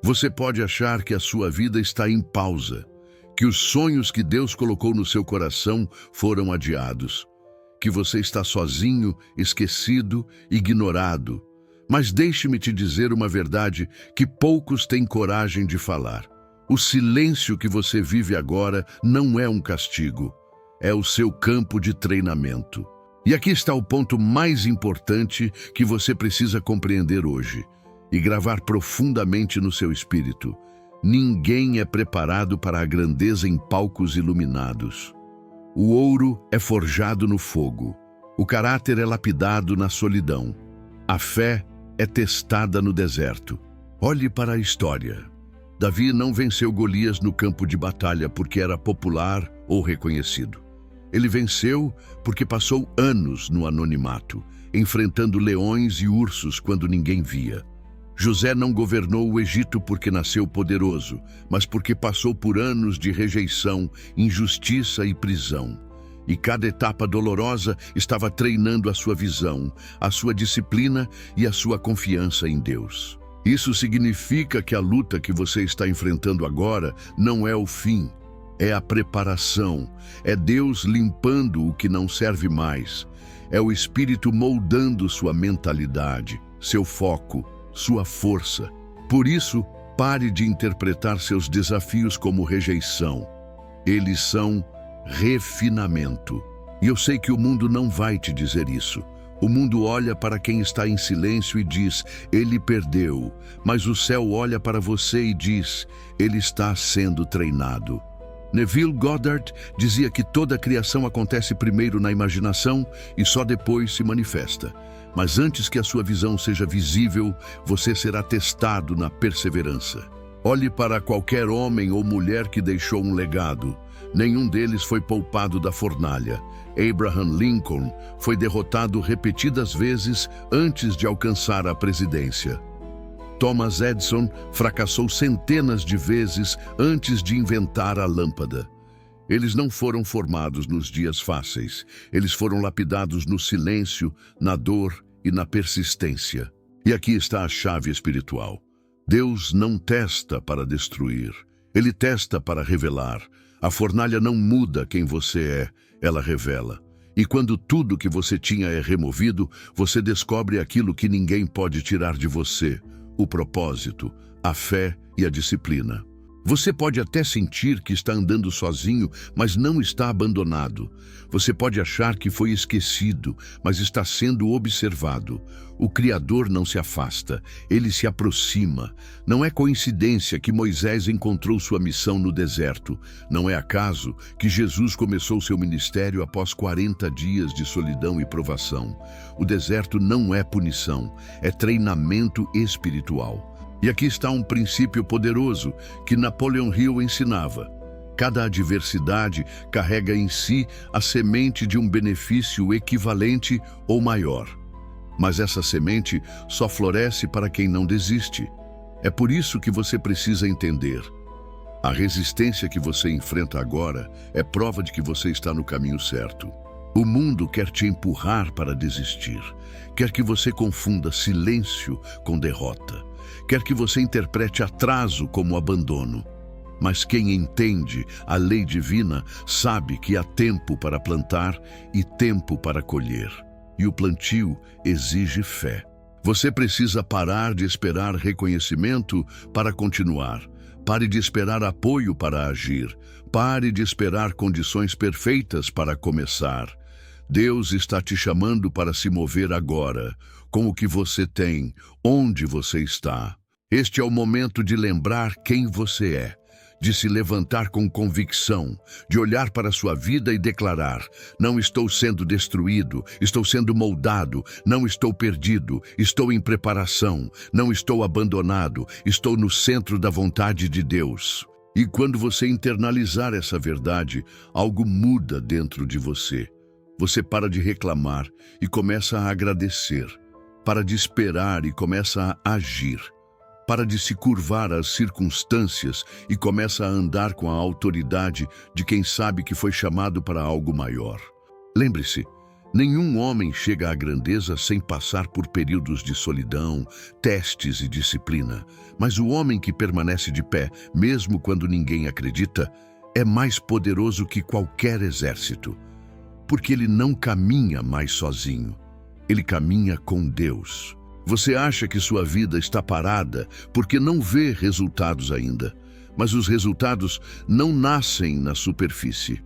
Você pode achar que a sua vida está em pausa, que os sonhos que Deus colocou no seu coração foram adiados, que você está sozinho, esquecido, ignorado. Mas deixe-me te dizer uma verdade que poucos têm coragem de falar. O silêncio que você vive agora não é um castigo, é o seu campo de treinamento. E aqui está o ponto mais importante que você precisa compreender hoje e gravar profundamente no seu espírito. Ninguém é preparado para a grandeza em palcos iluminados. O ouro é forjado no fogo. O caráter é lapidado na solidão. A fé é testada no deserto. Olhe para a história. Davi não venceu Golias no campo de batalha porque era popular ou reconhecido. Ele venceu porque passou anos no anonimato, enfrentando leões e ursos quando ninguém via. José não governou o Egito porque nasceu poderoso, mas porque passou por anos de rejeição, injustiça e prisão. E cada etapa dolorosa estava treinando a sua visão, a sua disciplina e a sua confiança em Deus. Isso significa que a luta que você está enfrentando agora não é o fim, é a preparação, é Deus limpando o que não serve mais, é o Espírito moldando sua mentalidade, seu foco, sua força. Por isso, pare de interpretar seus desafios como rejeição. Eles são refinamento. E eu sei que o mundo não vai te dizer isso. O mundo olha para quem está em silêncio e diz, ele perdeu. Mas o céu olha para você e diz, ele está sendo treinado. Neville Goddard dizia que toda a criação acontece primeiro na imaginação e só depois se manifesta. Mas antes que a sua visão seja visível, você será testado na perseverança. Olhe para qualquer homem ou mulher que deixou um legado. Nenhum deles foi poupado da fornalha. Abraham Lincoln foi derrotado repetidas vezes antes de alcançar a presidência. Thomas Edison fracassou centenas de vezes antes de inventar a lâmpada. Eles não foram formados nos dias fáceis. Eles foram lapidados no silêncio, na dor e na persistência. E aqui está a chave espiritual. Deus não testa para destruir. Ele testa para revelar. A fornalha não muda quem você é, ela revela. E quando tudo que você tinha é removido, você descobre aquilo que ninguém pode tirar de você: o propósito, a fé e a disciplina. Você pode até sentir que está andando sozinho, mas não está abandonado. Você pode achar que foi esquecido, mas está sendo observado. O Criador não se afasta, ele se aproxima. Não é coincidência que Moisés encontrou sua missão no deserto. Não é acaso que Jesus começou seu ministério após 40 dias de solidão e provação. O deserto não é punição, é treinamento espiritual. E aqui está um princípio poderoso que Napoleon Hill ensinava. Cada adversidade carrega em si a semente de um benefício equivalente ou maior. Mas essa semente só floresce para quem não desiste. É por isso que você precisa entender. A resistência que você enfrenta agora é prova de que você está no caminho certo. O mundo quer te empurrar para desistir. Quer que você confunda silêncio com derrota. Quer que você interprete atraso como abandono. Mas quem entende a lei divina sabe que há tempo para plantar e tempo para colher. E o plantio exige fé. Você precisa parar de esperar reconhecimento para continuar. Pare de esperar apoio para agir. Pare de esperar condições perfeitas para começar. Deus está te chamando para se mover agora, com o que você tem, onde você está. Este é o momento de lembrar quem você é, de se levantar com convicção, de olhar para a sua vida e declarar: não estou sendo destruído, estou sendo moldado, não estou perdido, estou em preparação, não estou abandonado, estou no centro da vontade de Deus. E quando você internalizar essa verdade, algo muda dentro de você. Você para de reclamar e começa a agradecer. Para de esperar e começa a agir. Para de se curvar às circunstâncias e começa a andar com a autoridade de quem sabe que foi chamado para algo maior. Lembre-se, Nenhum homem chega à grandeza sem passar por períodos de solidão, testes e disciplina. Mas o homem que permanece de pé, mesmo quando ninguém acredita, é mais poderoso que qualquer exército. Porque ele não caminha mais sozinho. Ele caminha com Deus. Você acha que sua vida está parada porque não vê resultados ainda. Mas os resultados não nascem na superfície.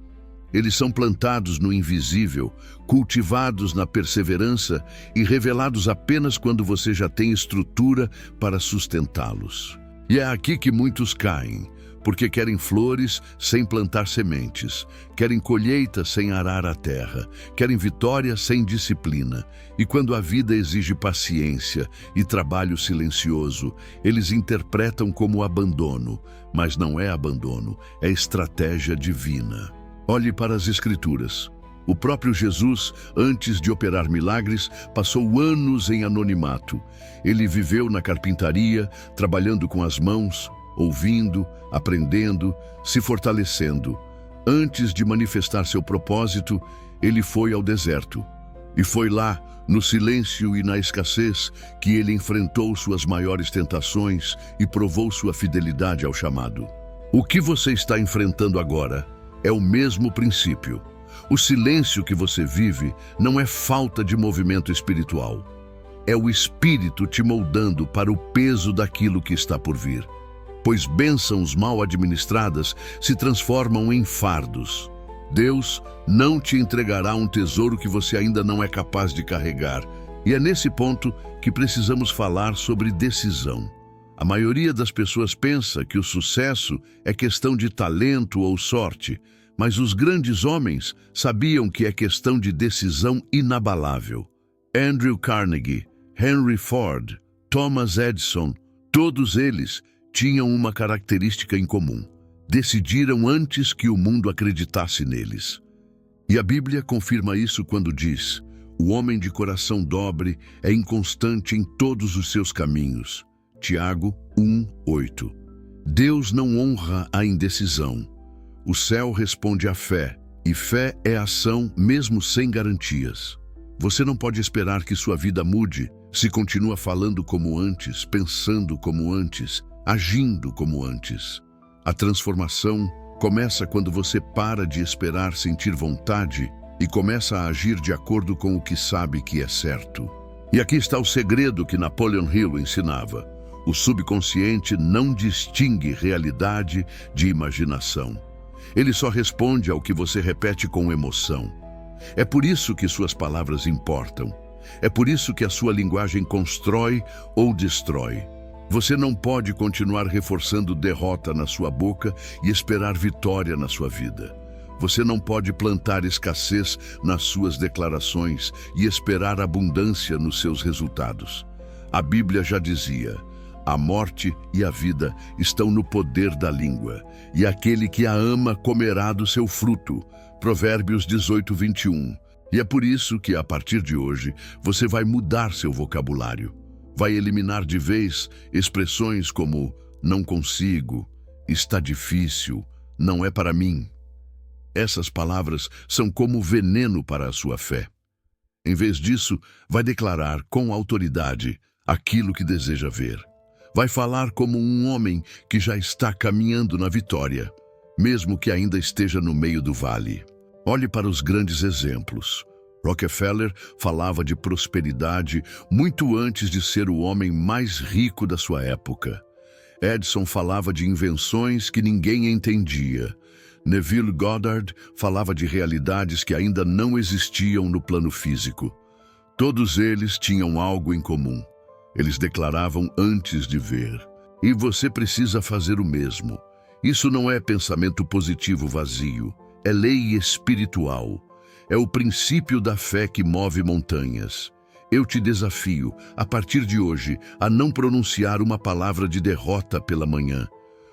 Eles são plantados no invisível, cultivados na perseverança e revelados apenas quando você já tem estrutura para sustentá-los. E é aqui que muitos caem, porque querem flores sem plantar sementes, querem colheita sem arar a terra, querem vitória sem disciplina. E quando a vida exige paciência e trabalho silencioso, eles interpretam como abandono, mas não é abandono, é estratégia divina. Olhe para as Escrituras. O próprio Jesus, antes de operar milagres, passou anos em anonimato. Ele viveu na carpintaria, trabalhando com as mãos, ouvindo, aprendendo, se fortalecendo. Antes de manifestar seu propósito, ele foi ao deserto. E foi lá, no silêncio e na escassez, que ele enfrentou suas maiores tentações e provou sua fidelidade ao chamado. O que você está enfrentando agora é o mesmo princípio. O silêncio que você vive não é falta de movimento espiritual. É o Espírito te moldando para o peso daquilo que está por vir. Pois bênçãos mal administradas se transformam em fardos. Deus não te entregará um tesouro que você ainda não é capaz de carregar. E é nesse ponto que precisamos falar sobre decisão. A maioria das pessoas pensa que o sucesso é questão de talento ou sorte, mas os grandes homens sabiam que é questão de decisão inabalável. Andrew Carnegie, Henry Ford, Thomas Edison, todos eles tinham uma característica em comum. Decidiram antes que o mundo acreditasse neles. E a Bíblia confirma isso quando diz: o homem de coração dobre é inconstante em todos os seus caminhos. Tiago 1:8. Deus não honra a indecisão. O céu responde à fé, e fé é ação mesmo sem garantias. Você não pode esperar que sua vida mude se continua falando como antes, pensando como antes, agindo como antes. A transformação começa quando você para de esperar sentir vontade e começa a agir de acordo com o que sabe que é certo. E aqui está o segredo que Napoleon Hill ensinava. O subconsciente não distingue realidade de imaginação. Ele só responde ao que você repete com emoção. É por isso que suas palavras importam. É por isso que a sua linguagem constrói ou destrói. Você não pode continuar reforçando derrota na sua boca e esperar vitória na sua vida. Você não pode plantar escassez nas suas declarações e esperar abundância nos seus resultados. A Bíblia já dizia: a morte e a vida estão no poder da língua, e aquele que a ama comerá do seu fruto. Provérbios 18:21. E é por isso que, a partir de hoje, você vai mudar seu vocabulário. Vai eliminar de vez expressões como não consigo, está difícil, não é para mim. Essas palavras são como veneno para a sua fé. Em vez disso, vai declarar com autoridade aquilo que deseja ver. Vai falar como um homem que já está caminhando na vitória, mesmo que ainda esteja no meio do vale. Olhe para os grandes exemplos. Rockefeller falava de prosperidade muito antes de ser o homem mais rico da sua época. Edison falava de invenções que ninguém entendia. Neville Goddard falava de realidades que ainda não existiam no plano físico. Todos eles tinham algo em comum. Eles declaravam antes de ver. E você precisa fazer o mesmo. Isso não é pensamento positivo vazio. É lei espiritual. É o princípio da fé que move montanhas. Eu te desafio, a partir de hoje, a não pronunciar uma palavra de derrota pela manhã.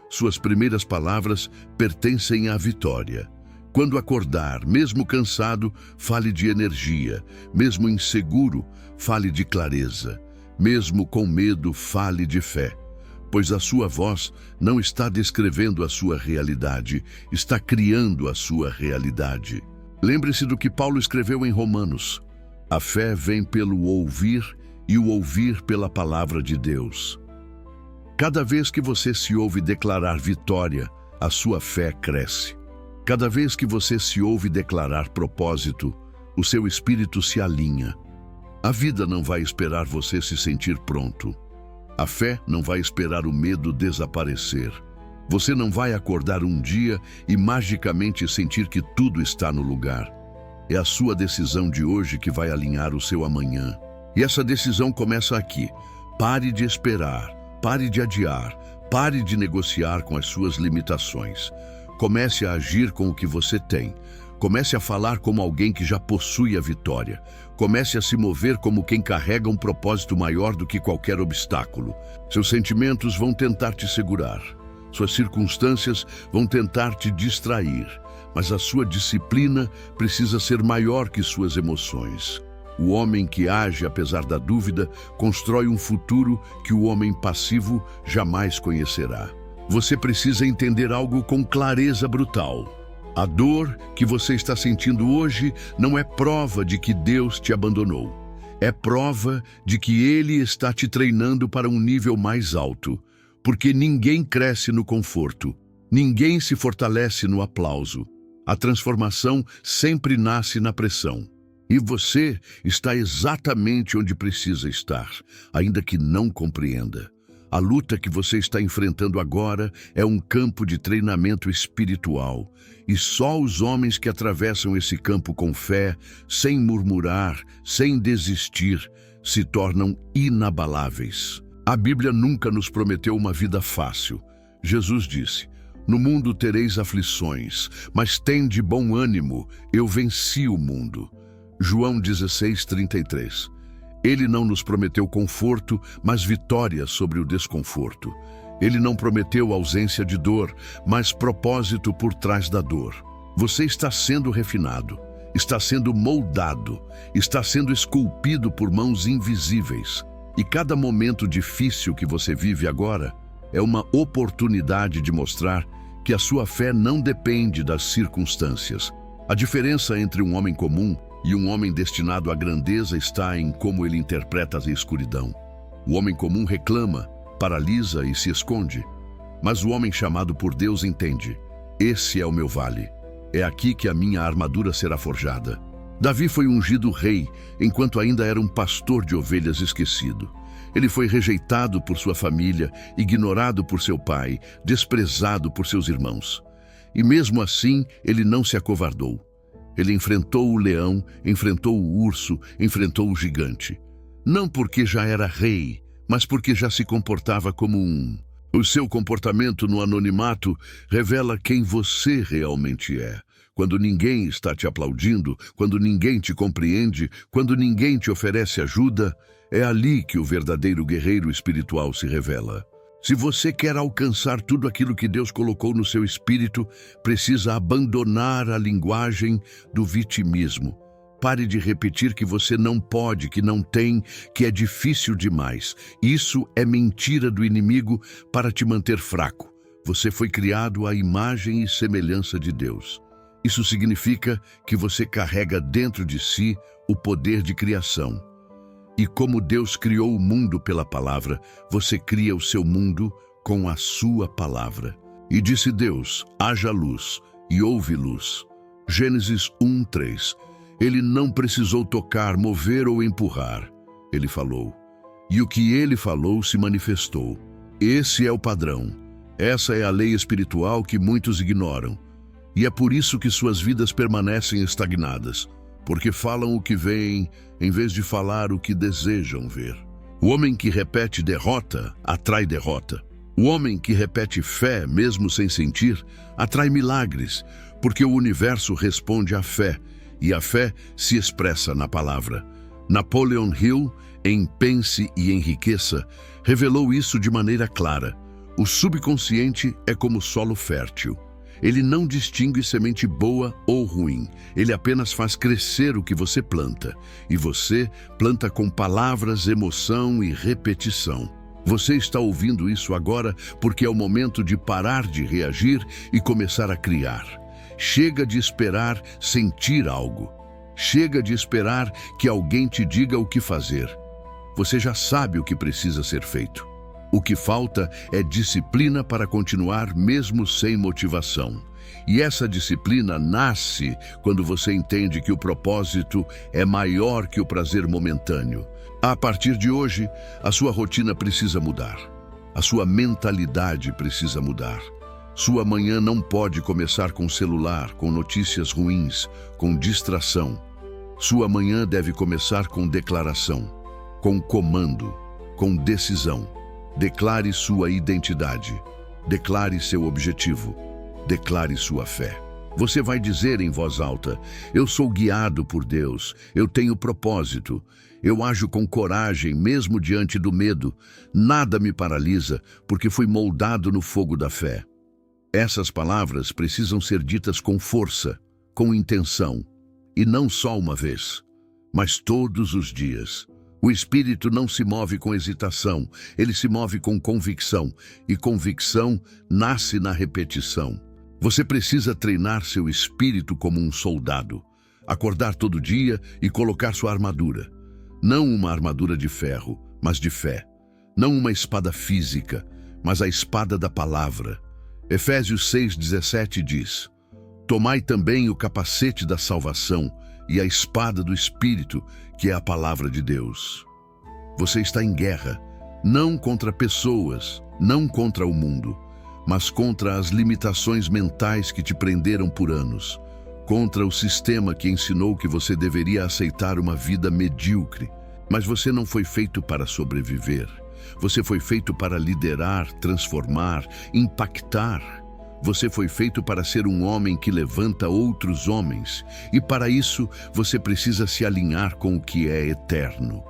Suas primeiras palavras pertencem à vitória. Quando acordar, mesmo cansado, fale de energia. Mesmo inseguro, fale de clareza. Mesmo com medo, fale de fé. Pois a sua voz não está descrevendo a sua realidade, está criando a sua realidade. Lembre-se do que Paulo escreveu em Romanos. A fé vem pelo ouvir e o ouvir pela palavra de Deus. Cada vez que você se ouve declarar vitória, a sua fé cresce. Cada vez que você se ouve declarar propósito, o seu espírito se alinha. A vida não vai esperar você se sentir pronto. A fé não vai esperar o medo desaparecer. Você não vai acordar um dia e magicamente sentir que tudo está no lugar. É a sua decisão de hoje que vai alinhar o seu amanhã. E essa decisão começa aqui. Pare de esperar, pare de adiar, pare de negociar com as suas limitações. Comece a agir com o que você tem. Comece a falar como alguém que já possui a vitória. Comece a se mover como quem carrega um propósito maior do que qualquer obstáculo. Seus sentimentos vão tentar te segurar. Suas circunstâncias vão tentar te distrair. Mas a sua disciplina precisa ser maior que suas emoções. O homem que age apesar da dúvida constrói um futuro que o homem passivo jamais conhecerá. Você precisa entender algo com clareza brutal. A dor que você está sentindo hoje não é prova de que Deus te abandonou. É prova de que Ele está te treinando para um nível mais alto. Porque ninguém cresce no conforto. Ninguém se fortalece no aplauso. A transformação sempre nasce na pressão. E você está exatamente onde precisa estar, ainda que não compreenda. A luta que você está enfrentando agora é um campo de treinamento espiritual. E só os homens que atravessam esse campo com fé, sem murmurar, sem desistir, se tornam inabaláveis. A Bíblia nunca nos prometeu uma vida fácil. Jesus disse: "No mundo tereis aflições, mas tende bom ânimo, eu venci o mundo." João 16:33. Ele não nos prometeu conforto, mas vitória sobre o desconforto. Ele não prometeu ausência de dor, mas propósito por trás da dor. Você está sendo refinado, está sendo moldado, está sendo esculpido por mãos invisíveis. E cada momento difícil que você vive agora é uma oportunidade de mostrar que a sua fé não depende das circunstâncias. A diferença entre um homem comum e um homem destinado à grandeza está em como ele interpreta a escuridão. O homem comum reclama, paralisa e se esconde. Mas o homem chamado por Deus entende: esse é o meu vale. É aqui que a minha armadura será forjada. Davi foi ungido rei enquanto ainda era um pastor de ovelhas esquecido. Ele foi rejeitado por sua família, ignorado por seu pai, desprezado por seus irmãos. E mesmo assim, ele não se acovardou. Ele enfrentou o leão, enfrentou o urso, enfrentou o gigante. Não porque já era rei, mas porque já se comportava como um. O seu comportamento no anonimato revela quem você realmente é. Quando ninguém está te aplaudindo, quando ninguém te compreende, quando ninguém te oferece ajuda, é ali que o verdadeiro guerreiro espiritual se revela. Se você quer alcançar tudo aquilo que Deus colocou no seu espírito, precisa abandonar a linguagem do vitimismo. Pare de repetir que você não pode, que não tem, que é difícil demais. Isso é mentira do inimigo para te manter fraco. Você foi criado à imagem e semelhança de Deus. Isso significa que você carrega dentro de si o poder de criação. E como Deus criou o mundo pela palavra, você cria o seu mundo com a sua palavra. E disse Deus: haja luz, e houve luz. Gênesis 1:3. Ele não precisou tocar, mover ou empurrar. Ele falou. E o que ele falou se manifestou. Esse é o padrão. Essa é a lei espiritual que muitos ignoram. E é por isso que suas vidas permanecem estagnadas. Porque falam o que veem, em vez de falar o que desejam ver. O homem que repete derrota, atrai derrota. O homem que repete fé, mesmo sem sentir, atrai milagres, porque o universo responde à fé, e a fé se expressa na palavra. Napoleon Hill, em Pense e Enriqueça, revelou isso de maneira clara. O subconsciente é como solo fértil. Ele não distingue semente boa ou ruim. Ele apenas faz crescer o que você planta. E você planta com palavras, emoção e repetição. Você está ouvindo isso agora porque é o momento de parar de reagir e começar a criar. Chega de esperar sentir algo. Chega de esperar que alguém te diga o que fazer. Você já sabe o que precisa ser feito. O que falta é disciplina para continuar mesmo sem motivação. E essa disciplina nasce quando você entende que o propósito é maior que o prazer momentâneo. A partir de hoje, a sua rotina precisa mudar. A sua mentalidade precisa mudar. Sua manhã não pode começar com celular, com notícias ruins, com distração. Sua manhã deve começar com declaração, com comando, com decisão. Declare sua identidade. Declare seu objetivo. Declare sua fé. Você vai dizer em voz alta: eu sou guiado por Deus, eu tenho propósito, eu ajo com coragem mesmo diante do medo, nada me paralisa porque fui moldado no fogo da fé. Essas palavras precisam ser ditas com força, com intenção, e não só uma vez, mas todos os dias. O espírito não se move com hesitação, ele se move com convicção, e convicção nasce na repetição. Você precisa treinar seu espírito como um soldado, acordar todo dia e colocar sua armadura. Não uma armadura de ferro, mas de fé. Não uma espada física, mas a espada da palavra. Efésios 6,17 diz: tomai também o capacete da salvação e a espada do Espírito, que é a palavra de Deus. Você está em guerra, não contra pessoas, não contra o mundo, mas contra as limitações mentais que te prenderam por anos, contra o sistema que ensinou que você deveria aceitar uma vida medíocre. Mas você não foi feito para sobreviver. Você foi feito para liderar, transformar, impactar. Você foi feito para ser um homem que levanta outros homens. E para isso, você precisa se alinhar com o que é eterno.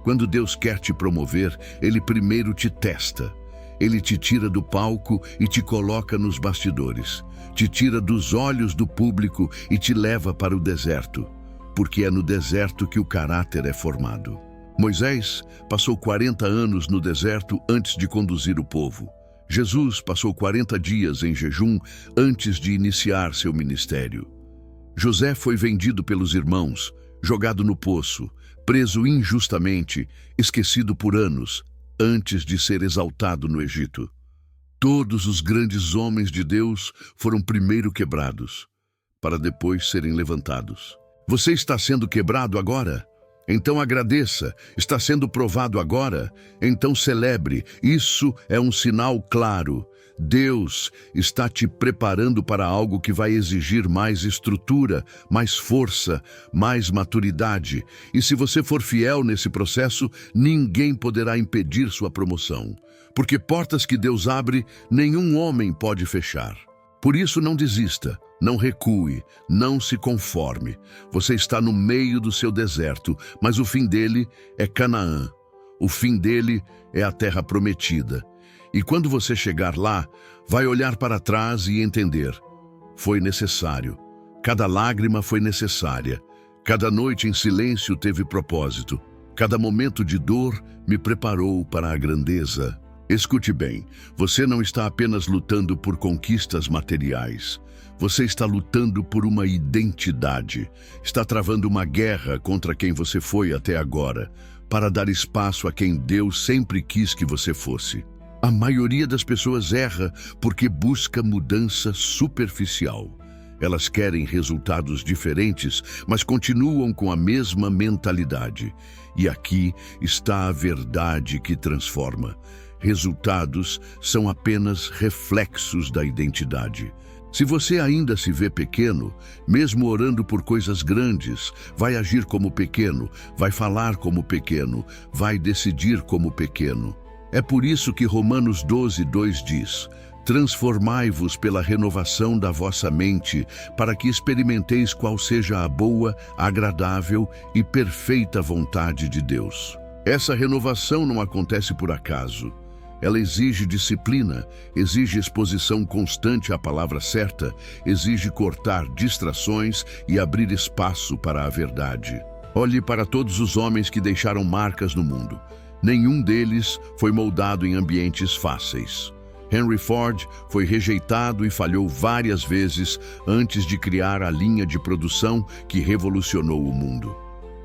Quando Deus quer te promover, Ele primeiro te testa. Ele te tira do palco e te coloca nos bastidores. Te tira dos olhos do público e te leva para o deserto. Porque é no deserto que o caráter é formado. Moisés passou 40 anos no deserto antes de conduzir o povo. Jesus passou 40 dias em jejum antes de iniciar seu ministério. José foi vendido pelos irmãos, jogado no poço, preso injustamente, esquecido por anos, antes de ser exaltado no Egito. Todos os grandes homens de Deus foram primeiro quebrados, para depois serem levantados. Você está sendo quebrado agora? Então agradeça. Está sendo provado agora? Então celebre. Isso é um sinal claro. Deus está te preparando para algo que vai exigir mais estrutura, mais força, mais maturidade. E se você for fiel nesse processo, ninguém poderá impedir sua promoção. Porque portas que Deus abre, nenhum homem pode fechar. Por isso não desista, não recue, não se conforme. Você está no meio do seu deserto, mas o fim dele é Canaã. O fim dele é a terra prometida. E quando você chegar lá, vai olhar para trás e entender: foi necessário. Cada lágrima foi necessária. Cada noite em silêncio teve propósito. Cada momento de dor me preparou para a grandeza. Escute bem, você não está apenas lutando por conquistas materiais. Você está lutando por uma identidade. Está travando uma guerra contra quem você foi até agora, para dar espaço a quem Deus sempre quis que você fosse. A maioria das pessoas erra porque busca mudança superficial. Elas querem resultados diferentes, mas continuam com a mesma mentalidade. E aqui está a verdade que transforma. Resultados são apenas reflexos da identidade. Se você ainda se vê pequeno, mesmo orando por coisas grandes, vai agir como pequeno, vai falar como pequeno, vai decidir como pequeno. É por isso que Romanos 12:2 diz: transformai-vos pela renovação da vossa mente, para que experimenteis qual seja a boa, agradável e perfeita vontade de Deus. Essa renovação não acontece por acaso. Ela exige disciplina, exige exposição constante à palavra certa, exige cortar distrações e abrir espaço para a verdade. Olhe para todos os homens que deixaram marcas no mundo. Nenhum deles foi moldado em ambientes fáceis. Henry Ford foi rejeitado e falhou várias vezes antes de criar a linha de produção que revolucionou o mundo.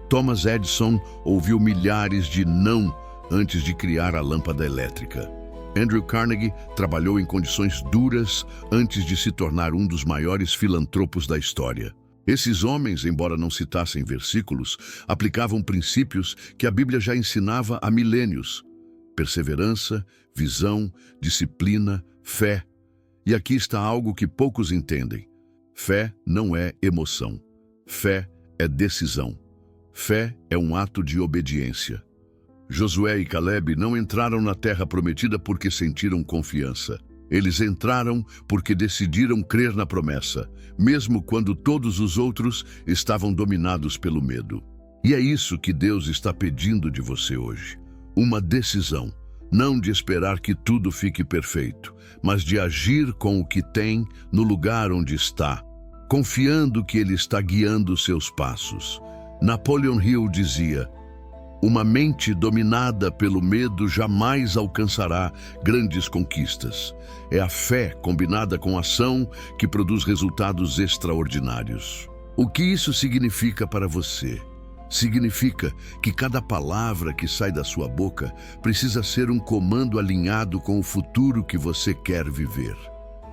Thomas Edison ouviu milhares de não antes de criar a lâmpada elétrica. Andrew Carnegie trabalhou em condições duras antes de se tornar um dos maiores filantropos da história. Esses homens, embora não citassem versículos, aplicavam princípios que a Bíblia já ensinava há milênios: perseverança, visão, disciplina, fé. E aqui está algo que poucos entendem. Fé não é emoção. Fé é decisão. Fé é um ato de obediência. Josué e Caleb não entraram na terra prometida porque sentiram confiança. Eles entraram porque decidiram crer na promessa, mesmo quando todos os outros estavam dominados pelo medo. E é isso que Deus está pedindo de você hoje. Uma decisão, não de esperar que tudo fique perfeito, mas de agir com o que tem no lugar onde está, confiando que Ele está guiando seus passos. Napoleon Hill dizia: uma mente dominada pelo medo jamais alcançará grandes conquistas. É a fé combinada com ação que produz resultados extraordinários. O que isso significa para você? Significa que cada palavra que sai da sua boca precisa ser um comando alinhado com o futuro que você quer viver.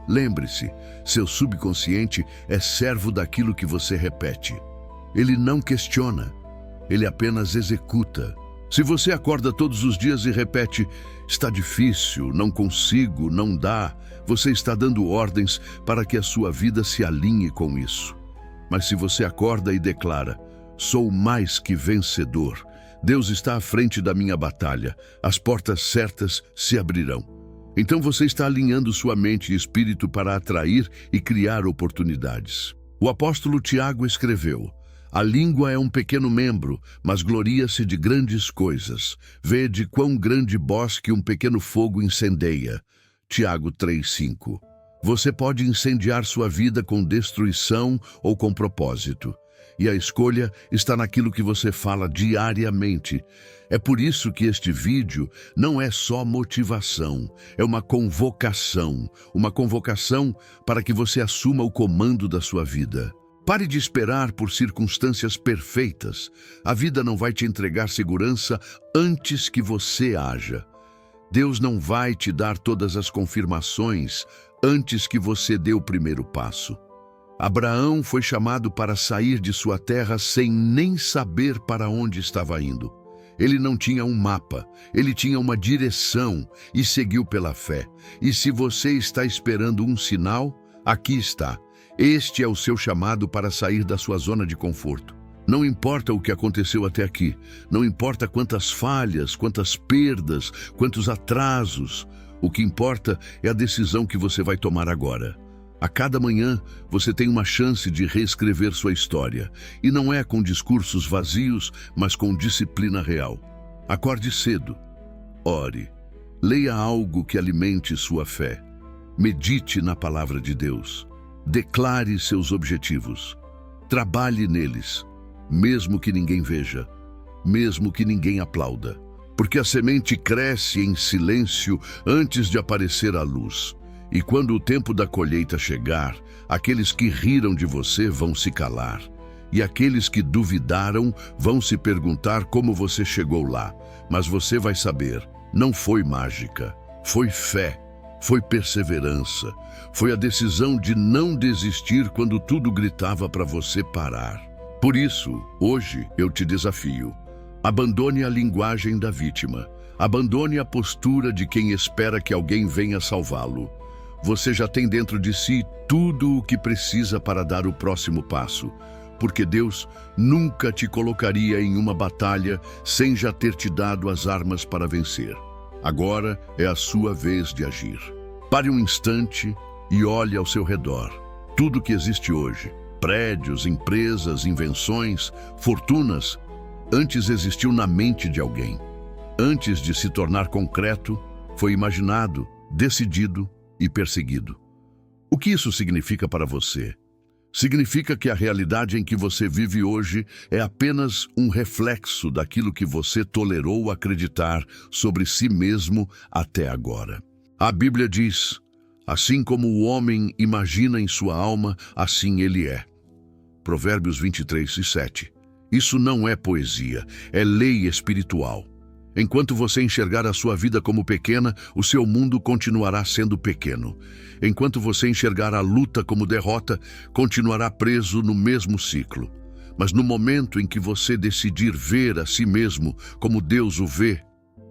Lembre-se, seu subconsciente é servo daquilo que você repete. Ele não questiona. Ele apenas executa. Se você acorda todos os dias e repete: está difícil, não consigo, não dá, você está dando ordens para que a sua vida se alinhe com isso. Mas se você acorda e declara: sou mais que vencedor, Deus está à frente da minha batalha, as portas certas se abrirão. Então você está alinhando sua mente e espírito para atrair e criar oportunidades. O apóstolo Tiago escreveu: a língua é um pequeno membro, mas gloria-se de grandes coisas. Vede quão grande bosque um pequeno fogo incendeia. Tiago 3:5. Você pode incendiar sua vida com destruição ou com propósito. E a escolha está naquilo que você fala diariamente. É por isso que este vídeo não é só motivação, é uma convocação para que você assuma o comando da sua vida. Pare de esperar por circunstâncias perfeitas. A vida não vai te entregar segurança antes que você haja. Deus não vai te dar todas as confirmações antes que você dê o primeiro passo. Abraão foi chamado para sair de sua terra sem nem saber para onde estava indo. Ele não tinha um mapa, ele tinha uma direção e seguiu pela fé. E se você está esperando um sinal, aqui está. Este é o seu chamado para sair da sua zona de conforto. Não importa o que aconteceu até aqui, não importa quantas falhas, quantas perdas, quantos atrasos. O que importa é a decisão que você vai tomar agora. A cada manhã, você tem uma chance de reescrever sua história. E não é com discursos vazios, mas com disciplina real. Acorde cedo. Ore. Leia algo que alimente sua fé. Medite na palavra de Deus. Declare seus objetivos. Trabalhe neles, mesmo que ninguém veja, mesmo que ninguém aplauda. Porque a semente cresce em silêncio antes de aparecer à luz. E quando o tempo da colheita chegar, aqueles que riram de você vão se calar. E aqueles que duvidaram vão se perguntar como você chegou lá. Mas você vai saber, não foi mágica, foi fé. Foi perseverança, foi a decisão de não desistir quando tudo gritava para você parar. Por isso, hoje eu te desafio. Abandone a linguagem da vítima. Abandone a postura de quem espera que alguém venha salvá-lo. Você já tem dentro de si tudo o que precisa para dar o próximo passo, porque Deus nunca te colocaria em uma batalha sem já ter te dado as armas para vencer. Agora é a sua vez de agir. Pare um instante e olhe ao seu redor. Tudo que existe hoje, prédios, empresas, invenções, fortunas, antes existiu na mente de alguém. Antes de se tornar concreto, foi imaginado, decidido e perseguido. O que isso significa para você? Significa que a realidade em que você vive hoje é apenas um reflexo daquilo que você tolerou acreditar sobre si mesmo até agora. A Bíblia diz: assim como o homem imagina em sua alma, assim ele é. Provérbios 23:7. Isso não é poesia, é lei espiritual. Enquanto você enxergar a sua vida como pequena, o seu mundo continuará sendo pequeno. Enquanto você enxergar a luta como derrota, continuará preso no mesmo ciclo. Mas no momento em que você decidir ver a si mesmo como Deus o vê,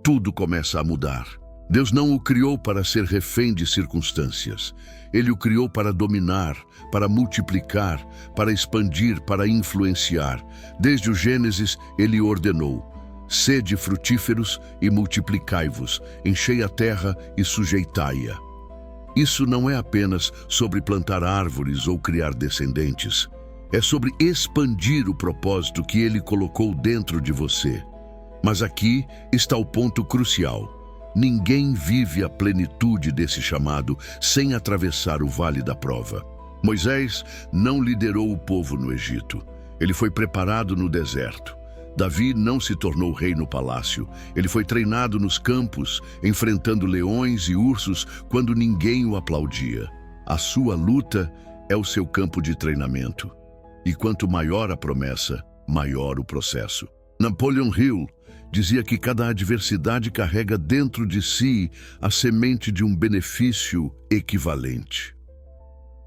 tudo começa a mudar. Deus não o criou para ser refém de circunstâncias. Ele o criou para dominar, para multiplicar, para expandir, para influenciar. Desde o Gênesis, ele ordenou: sede frutíferos e multiplicai-vos, enchei a terra e sujeitai-a. Isso não é apenas sobre plantar árvores ou criar descendentes. É sobre expandir o propósito que ele colocou dentro de você. Mas aqui está o ponto crucial. Ninguém vive a plenitude desse chamado sem atravessar o vale da prova. Moisés não liderou o povo no Egito. Ele foi preparado no deserto. Davi não se tornou rei no palácio. Ele foi treinado nos campos, enfrentando leões e ursos quando ninguém o aplaudia. A sua luta é o seu campo de treinamento. E quanto maior a promessa, maior o processo. Napoleon Hill dizia que cada adversidade carrega dentro de si a semente de um benefício equivalente.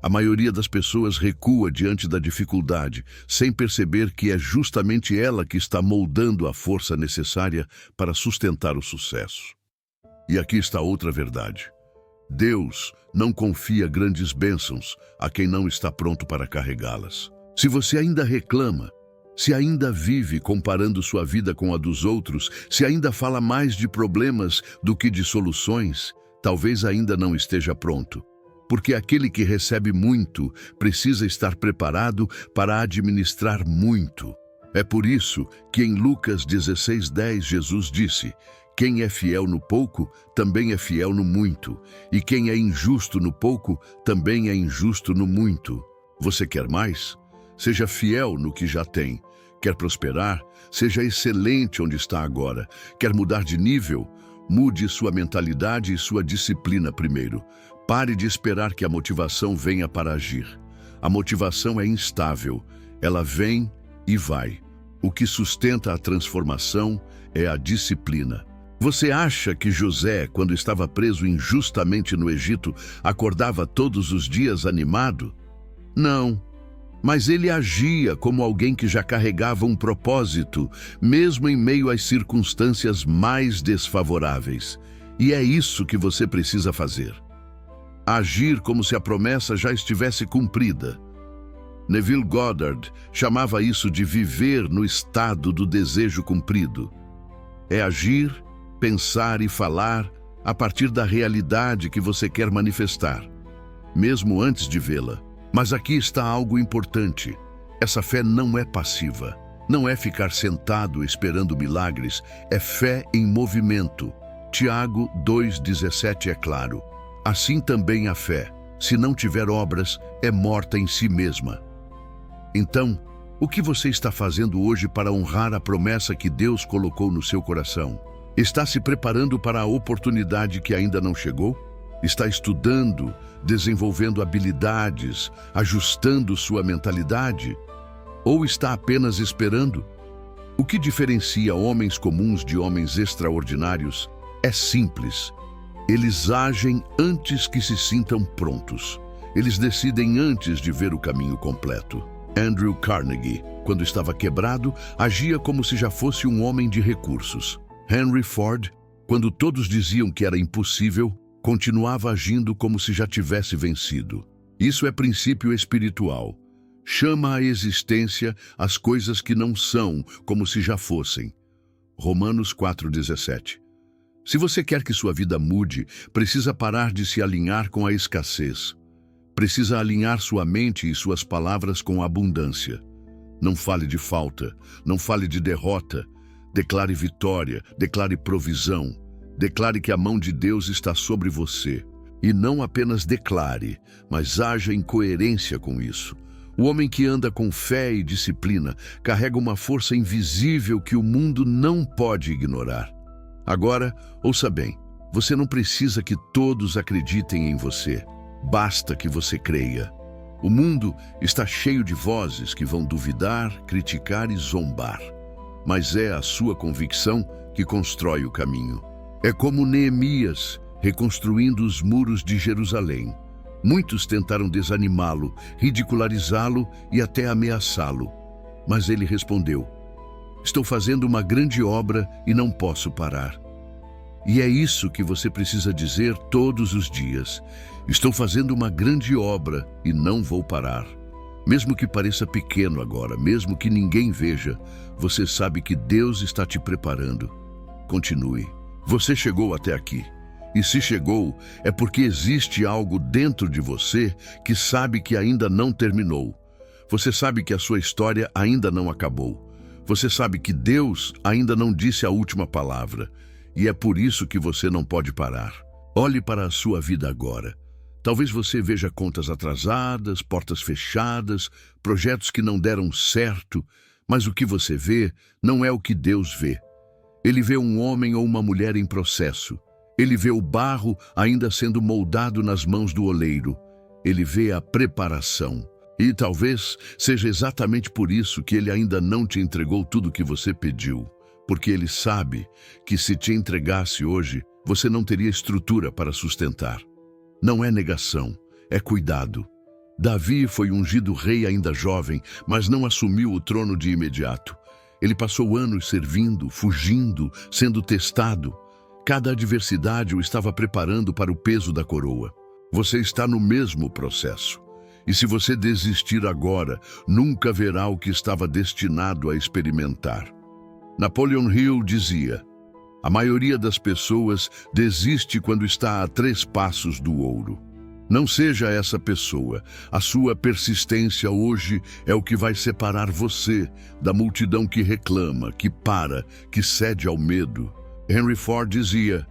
A maioria das pessoas recua diante da dificuldade, sem perceber que é justamente ela que está moldando a força necessária para sustentar o sucesso. E aqui está outra verdade. Deus não confia grandes bênçãos a quem não está pronto para carregá-las. Se você ainda reclama, se ainda vive comparando sua vida com a dos outros, se ainda fala mais de problemas do que de soluções, talvez ainda não esteja pronto. Porque aquele que recebe muito precisa estar preparado para administrar muito. É por isso que em Lucas 16:10 Jesus disse: quem é fiel no pouco, também é fiel no muito. E quem é injusto no pouco, também é injusto no muito. Você quer mais? Seja fiel no que já tem. Quer prosperar? Seja excelente onde está agora. Quer mudar de nível? Mude sua mentalidade e sua disciplina primeiro. Pare de esperar que a motivação venha para agir. A motivação é instável. Ela vem e vai. O que sustenta a transformação é a disciplina. Você acha que José, quando estava preso injustamente no Egito, acordava todos os dias animado? Não. Mas ele agia como alguém que já carregava um propósito, mesmo em meio às circunstâncias mais desfavoráveis. E é isso que você precisa fazer. Agir como se a promessa já estivesse cumprida. Neville Goddard chamava isso de viver no estado do desejo cumprido. É agir, pensar e falar a partir da realidade que você quer manifestar, mesmo antes de vê-la. Mas aqui está algo importante. Essa fé não é passiva. Não é ficar sentado esperando milagres. É fé em movimento. Tiago 2,17 é claro. Assim também a fé, se não tiver obras, é morta em si mesma. Então, o que você está fazendo hoje para honrar a promessa que Deus colocou no seu coração? Está se preparando para a oportunidade que ainda não chegou? Está estudando, desenvolvendo habilidades, ajustando sua mentalidade? Ou está apenas esperando? O que diferencia homens comuns de homens extraordinários é simples. Eles agem antes que se sintam prontos. Eles decidem antes de ver o caminho completo. Andrew Carnegie, quando estava quebrado, agia como se já fosse um homem de recursos. Henry Ford, quando todos diziam que era impossível, continuava agindo como se já tivesse vencido. Isso é princípio espiritual. Chama à existência as coisas que não são como se já fossem. Romanos 4,17. Se você quer que sua vida mude, precisa parar de se alinhar com a escassez. Precisa alinhar sua mente e suas palavras com a abundância. Não fale de falta, não fale de derrota. Declare vitória, declare provisão. Declare que a mão de Deus está sobre você. E não apenas declare, mas haja em coerência com isso. O homem que anda com fé e disciplina carrega uma força invisível que o mundo não pode ignorar. Agora, ouça bem, Você não precisa que todos acreditem em você. Basta que você creia. O mundo está cheio de vozes que vão duvidar, criticar e zombar. Mas é a sua convicção que constrói o caminho. É como Neemias reconstruindo os muros de Jerusalém. Muitos tentaram desanimá-lo, ridicularizá-lo e até ameaçá-lo. Mas ele respondeu: estou fazendo uma grande obra e não posso parar. E é isso que você precisa dizer todos os dias. Estou fazendo uma grande obra e não vou parar. Mesmo que pareça pequeno agora, mesmo que ninguém veja, você sabe que Deus está te preparando. Continue. Você chegou até aqui. E se chegou, é porque existe algo dentro de você que sabe que ainda não terminou. Você sabe que a sua história ainda não acabou. Você sabe que Deus ainda não disse a última palavra. E é por isso que você não pode parar. Olhe para a sua vida agora. Talvez você veja contas atrasadas, portas fechadas, projetos que não deram certo, mas o que você vê não é o que Deus vê. Ele vê um homem ou uma mulher em processo. Ele vê o barro ainda sendo moldado nas mãos do oleiro. Ele vê a preparação. E talvez seja exatamente por isso que ele ainda não te entregou tudo o que você pediu. Porque ele sabe que se te entregasse hoje, você não teria estrutura para sustentar. Não é negação, é cuidado. Davi foi ungido rei ainda jovem, mas não assumiu o trono de imediato. Ele passou anos servindo, fugindo, sendo testado. Cada adversidade o estava preparando para o peso da coroa. Você está no mesmo processo. E se você desistir agora, nunca verá o que estava destinado a experimentar. Napoleon Hill dizia: a maioria das pessoas desiste quando está a 3 passos do ouro. Não seja essa pessoa. A sua persistência hoje é o que vai separar você da multidão que reclama, que para, que cede ao medo. Henry Ford dizia: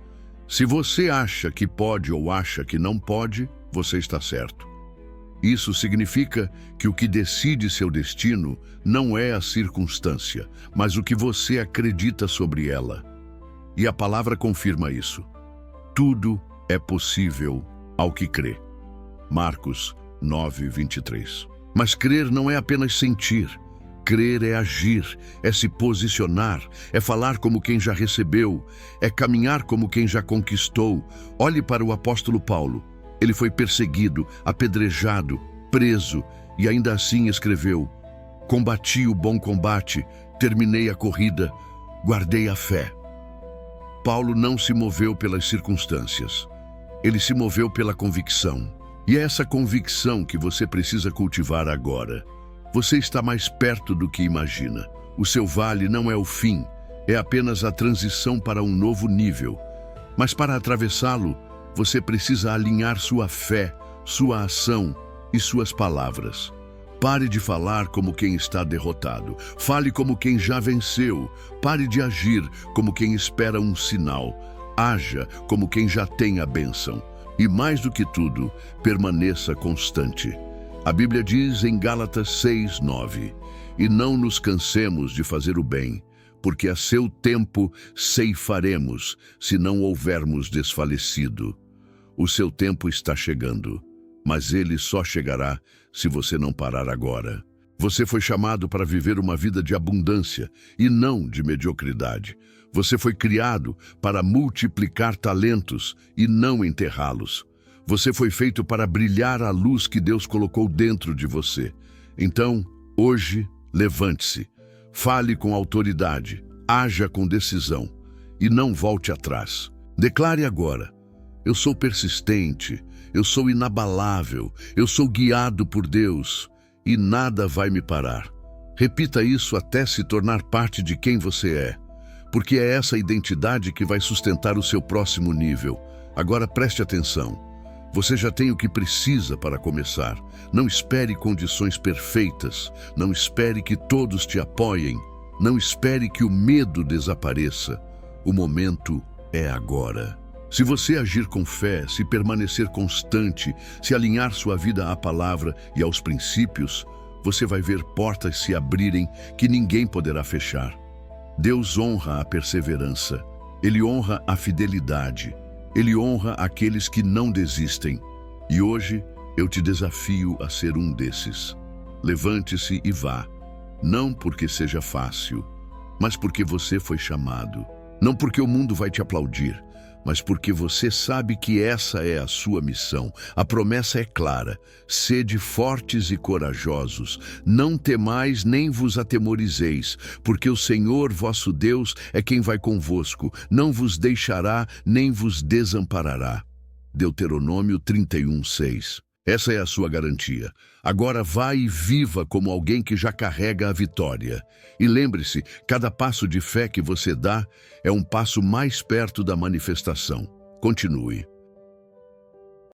se você acha que pode ou acha que não pode, você está certo. Isso significa que o que decide seu destino não é a circunstância, mas o que você acredita sobre ela. E a palavra confirma isso. Tudo é possível ao que crê. Marcos 9:23. Mas crer não é apenas sentir. Crer é agir, é se posicionar, é falar como quem já recebeu, é caminhar como quem já conquistou. Olhe para o apóstolo Paulo. Ele foi perseguido, apedrejado, preso e ainda assim escreveu: combati o bom combate, terminei a corrida, guardei a fé. Paulo não se moveu pelas circunstâncias. Ele se moveu pela convicção. E é essa convicção que você precisa cultivar agora. Você está mais perto do que imagina. O seu vale não é o fim, é apenas a transição para um novo nível. Mas para atravessá-lo, você precisa alinhar sua fé, sua ação e suas palavras. Pare de falar como quem está derrotado. Fale como quem já venceu. Pare de agir como quem espera um sinal. Haja como quem já tem a bênção. E mais do que tudo, permaneça constante. A Bíblia diz em Gálatas 6:9: e não nos cansemos de fazer o bem, porque a seu tempo ceifaremos, se não houvermos desfalecido. O seu tempo está chegando, mas ele só chegará se você não parar agora. Você foi chamado para viver uma vida de abundância e não de mediocridade. Você foi criado para multiplicar talentos e não enterrá-los. Você foi feito para brilhar a luz que Deus colocou dentro de você. Então, hoje, levante-se, fale com autoridade, haja com decisão e não volte atrás. Declare agora: eu sou persistente, eu sou inabalável, eu sou guiado por Deus e nada vai me parar. Repita isso até se tornar parte de quem você é, porque é essa identidade que vai sustentar o seu próximo nível. Agora preste atenção. Você já tem o que precisa para começar. Não espere condições perfeitas. Não espere que todos te apoiem. Não espere que o medo desapareça. O momento é agora. Se você agir com fé, se permanecer constante, se alinhar sua vida à palavra e aos princípios, você vai ver portas se abrirem que ninguém poderá fechar. Deus honra a perseverança. Ele honra a fidelidade. Ele honra aqueles que não desistem. E hoje eu te desafio a ser um desses. Levante-se e vá. Não porque seja fácil, mas porque você foi chamado. Não porque o mundo vai te aplaudir, mas porque você sabe que essa é a sua missão. A promessa é clara: sede fortes e corajosos, não temais nem vos atemorizeis, porque o Senhor vosso Deus é quem vai convosco, não vos deixará nem vos desamparará. Deuteronômio 31:6. Essa é a sua garantia. Agora vá e viva como alguém que já carrega a vitória. E lembre-se, cada passo de fé que você dá é um passo mais perto da manifestação. Continue.